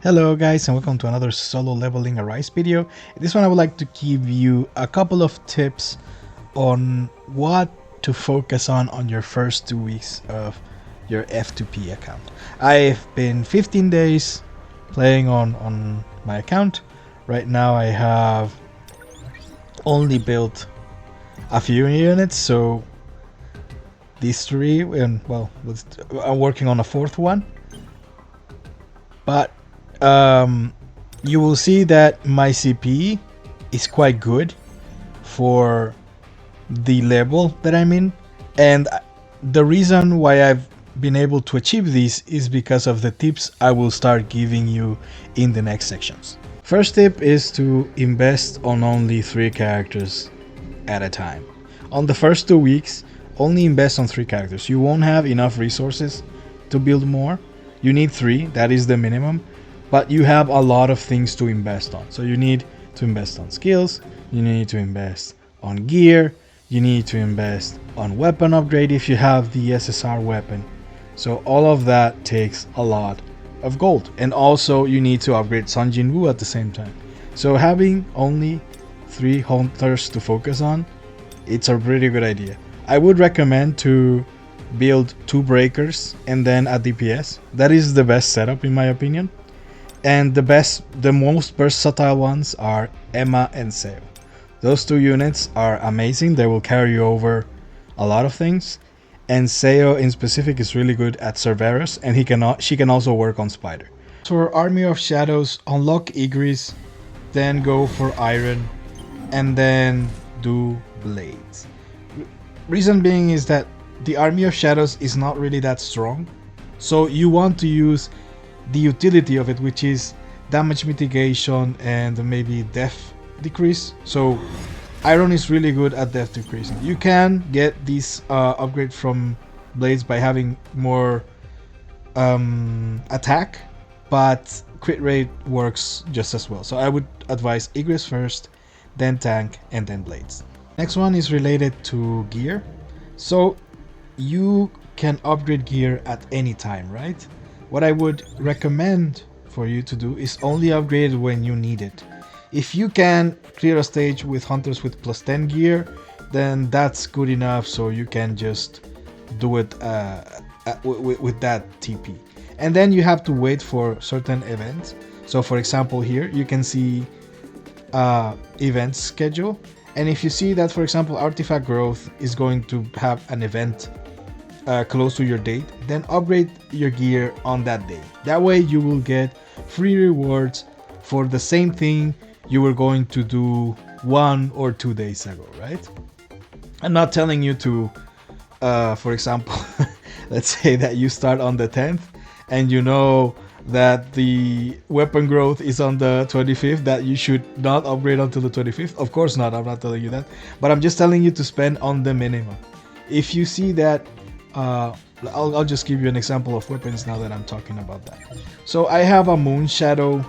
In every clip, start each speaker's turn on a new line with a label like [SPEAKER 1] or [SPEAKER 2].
[SPEAKER 1] Hello guys and welcome to another solo leveling arise video. In this one I would like to give you a couple of tips on what to focus on your first 2 weeks of your F2P account. I've been 15 days playing on my account. Right now I have only built a few units, so these three, and well, I'm working on a fourth one. But you will see that my CP is quite good for the level that I'm in, and the reason why I've been able to achieve this is because of the tips I will start giving you in the next sections. First tip is to invest on only 3 characters at a time. On the first 2 weeks, only invest on 3 characters. You won't have enough resources to build more. You need 3, that is the minimum. But you have a lot of things to invest on. So you need to invest on skills, you need to invest on gear, you need to invest on weapon upgrade if you have the SSR weapon. So all of that takes a lot of gold. And also you need to upgrade Sun Jin Woo at the same time. So having only 3 hunters to focus on, it's a pretty good idea. I would recommend to build 2 breakers and then a DPS. That is the best setup in my opinion. And the most versatile ones are Emma and Seo. Those 2 units are amazing. They will carry you over a lot of things. And Seo in specific is really good at Cerberus, and she can also work on Spider. For Army of Shadows, unlock Igris, then go for Iron, and then do Blades. Reason being is that the Army of Shadows is not really that strong. So you want to use the utility of it, which is damage mitigation and maybe death decrease. So Iron is really good at death decreasing. You can get this upgrade from Blades by having more attack, but crit rate works just as well. So I would advise Igris first, then tank, and then Blades. Next one is related to gear. So you can upgrade gear at any time, right? What I would recommend for you to do is only upgrade when you need it. If you can clear a stage with hunters with plus 10 gear, then that's good enough, so you can just do it with that TP. And then you have to wait for certain events. So for example here, you can see event schedule. And if you see that, for example, artifact growth is going to have an event close to your date, then upgrade your gear on that day. That way you will get free rewards for the same thing you were going to do 1 or 2 days ago, right? I'm not telling you to, for example, let's say that you start on the 10th and you know that the weapon growth is on the 25th, that you should not upgrade until the 25th. Of course not, I'm not telling you that, but I'm just telling you to spend on the minimum. If you see that I'll just give you an example of weapons now that I'm talking about that. So I have a Moon Shadow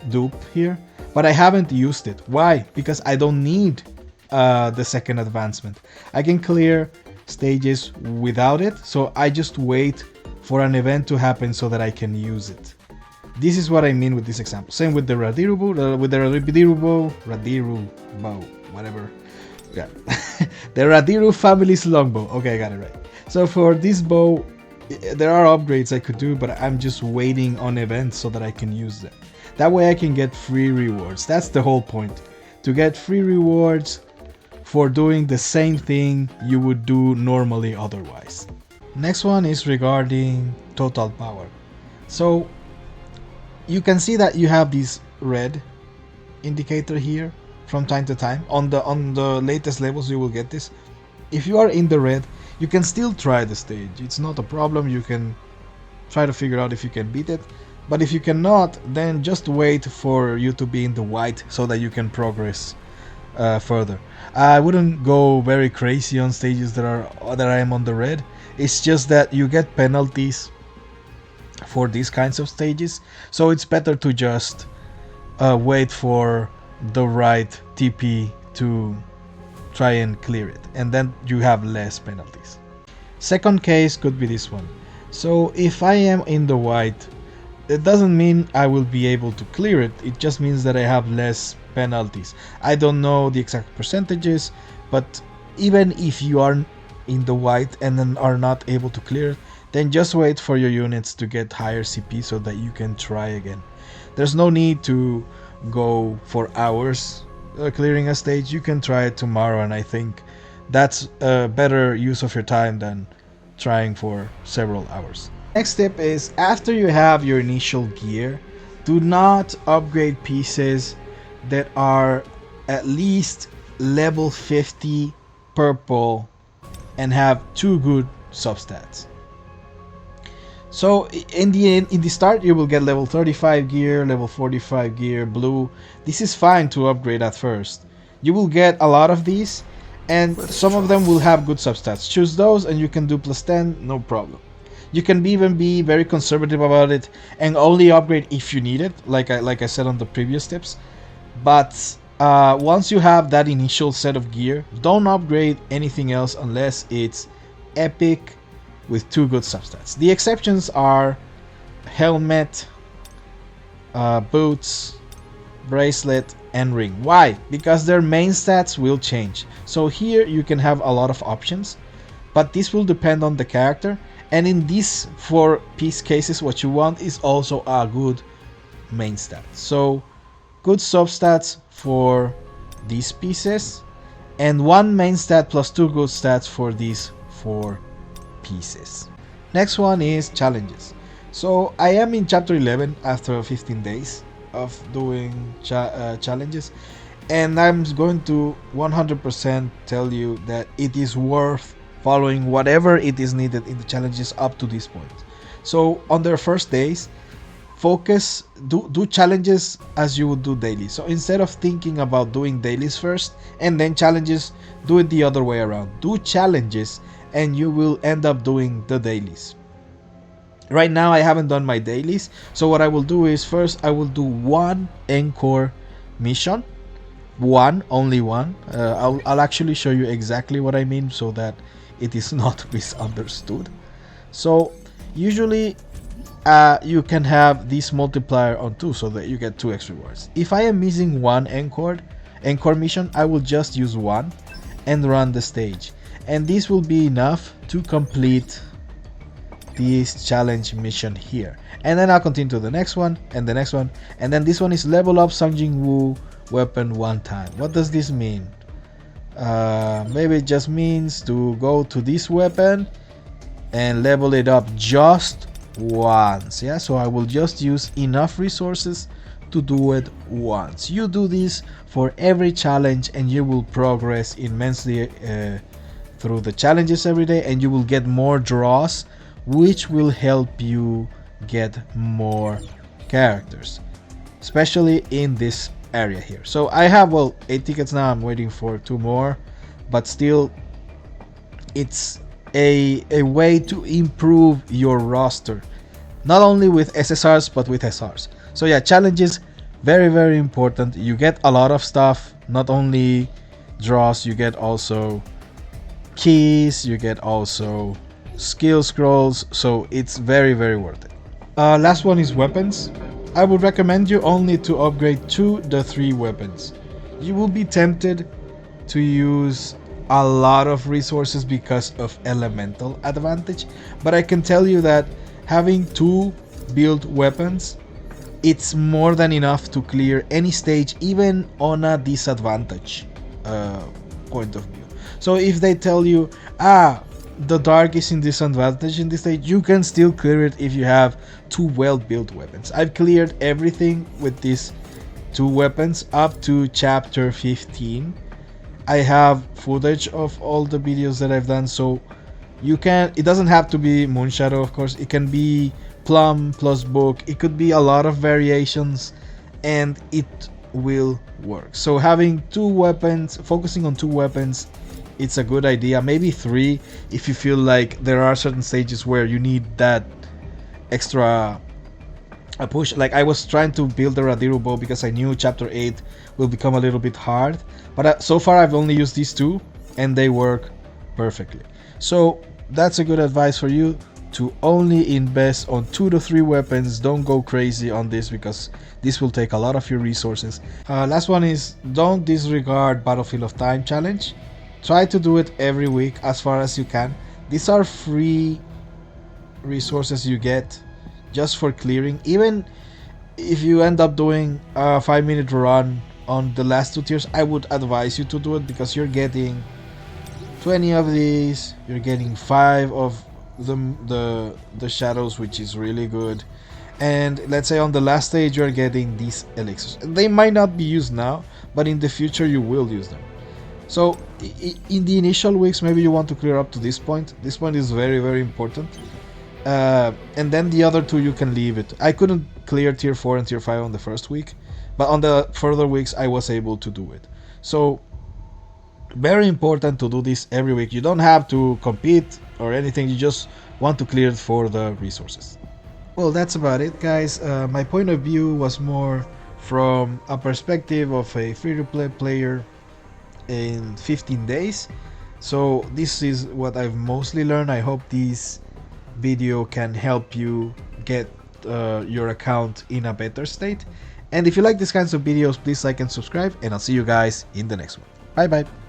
[SPEAKER 1] dupe here, but I haven't used it. Why? Because I don't need the second advancement. I can clear stages without it, so I just wait for an event to happen so that I can use it. This is what I mean with this example. Same with the Radiru bow, whatever. Yeah, the Radiru family's longbow. Okay, I got it right. So for this bow, there are upgrades I could do, but I'm just waiting on events so that I can use them. That way I can get free rewards. That's the whole point. To get free rewards for doing the same thing you would do normally otherwise. Next one is regarding total power. So you can see that you have this red indicator here from time to time. On the latest levels you will get this. If you are in the red, you can still try the stage. It's not a problem. You can try to figure out if you can beat it. But if you cannot, then just wait for you to be in the white so that you can progress further. I wouldn't go very crazy on stages that I am on the red. It's just that you get penalties for these kinds of stages. So it's better to just wait for the right TP to try and clear it, and then you have less penalties. Second case could be this one. So if I am in the white, it doesn't mean I will be able to clear it. It just means that I have less penalties. I don't know the exact percentages, but even if you are in the white and then are not able to clear it, then just wait for your units to get higher CP so that you can try again. There's no need to go for hours clearing a stage. You can try it tomorrow, and I think that's a better use of your time than trying for several hours. Next step is, after you have your initial gear, do not upgrade pieces that are at least level 50 purple and have 2 good substats. So in the start you will get level 35 gear, level 45 gear, blue. This is fine to upgrade at first. You will get a lot of these, and some of them will have good substats. Choose those and you can do plus 10, no problem. You can even be very conservative about it and only upgrade if you need it, like I said on the previous tips. But once you have that initial set of gear, don't upgrade anything else unless it's epic with 2 good substats. The exceptions are helmet, boots, bracelet, and ring. Why? Because their main stats will change. So here you can have a lot of options, but this will depend on the character. And in these 4 piece cases, what you want is also a good main stat. So good substats for these pieces, and 1 main stat plus 2 good stats for these 4 pieces. Next one is challenges. So I am in chapter 11 after 15 days of doing challenges, and I'm going to 100% tell you that it is worth following whatever it is needed in the challenges up to this point. So on their first days, focus, do challenges as you would do daily. So instead of thinking about doing dailies first and then challenges, do it the other way around. Do challenges and you will end up doing the dailies. Right now I haven't done my dailies, so what I will do is, first I will do 1 encore mission. Only one. I'll actually show you exactly what I mean so that it is not misunderstood. So usually you can have this multiplier on 2 so that you get 2 extra rewards. If I am missing 1 encore mission, I will just use 1 and run the stage, and this will be enough to complete this challenge mission here. And then I'll continue to the next one and the next one, and then this one is level up Sangjin Wu weapon 1 time. What does this mean? Maybe it just means to go to this weapon and level it up just once. Yeah, so I will just use enough resources to do it once. You do this for every challenge and you will progress immensely through the challenges every day, and you will get more draws, which will help you get more characters, especially in this area here. So I have 8 tickets now. I'm waiting for 2 more, but still it's a way to improve your roster, not only with SSRs but with SRs. So yeah, challenges, very important. You get a lot of stuff, not only draws, you get also keys, you get also skill scrolls, so it's very worth it. Last one is weapons. I would recommend you only to upgrade to the 3 weapons. You will be tempted to use a lot of resources because of elemental advantage, but I can tell you that having 2 build weapons, it's more than enough to clear any stage, even on a disadvantage point of view. So if they tell you, the dark is in disadvantage in this stage, you can still clear it if you have 2 well-built weapons. I've cleared everything with these 2 weapons up to chapter 15. I have footage of all the videos that I've done, so you can, it doesn't have to be Moonshadow, of course. It can be Plum plus Book. It could be a lot of variations, and it will work. So having 2 weapons, focusing on 2 weapons, it's a good idea. Maybe 3 if you feel like there are certain stages where you need that extra push. Like I was trying to build the Radiru bow because I knew chapter 8 will become a little bit hard, but so far I've only used these 2 and they work perfectly. So that's a good advice for you. to only invest on 2 to 3 weapons. Don't go crazy on this because this will take a lot of your resources. Last one is don't disregard Battlefield of Time challenge. Try to do it every week as far as you can. These are free resources you get just for clearing. Even if you end up doing a 5-minute run on the last 2 tiers, I would advise you to do it because you're getting 20 of these, you're getting 5 of the shadows, which is really good. And let's say on the last stage you're getting these elixirs. They might not be used now, but in the future you will use them. So in the initial weeks, maybe you want to clear up to this point. This point is very, very important. And then the other 2 you can leave it. I couldn't clear tier 4 and tier 5 on the first week, but on the further weeks I was able to do it. So very important to do this every week. You don't have to compete or anything, you just want to clear it for the resources. Well, that's about it, guys. My point of view was more from a perspective of a free-to-play player in 15 days. So this is what I've mostly learned. I hope this video can help you get your account in a better state. And if you like these kinds of videos, please like and subscribe, and I'll see you guys in the next one. Bye bye.